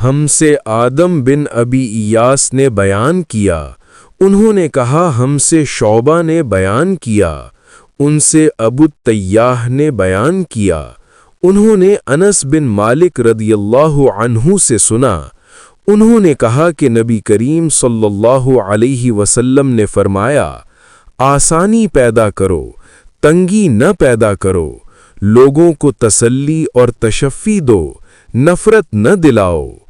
हमसे आदम बिन अबी इयास ने बयान किया, उन्होंने कहा हमसे शौबा ने बयान किया, उनसे अबू तय्याह ने बयान किया, उन्होंने अनस बिन मालिक रदियल्लाहु अन्हु से सुना, उन्होंने कहा कि नबी करीम सल्लल्लाहु अलैहि वसल्लम ने फरमाया, आसानी पैदा करो, तंगी न पैदा करो, लोगों को तसल्ली और तशफ़ी दो, नफ़रत न दिलाओ।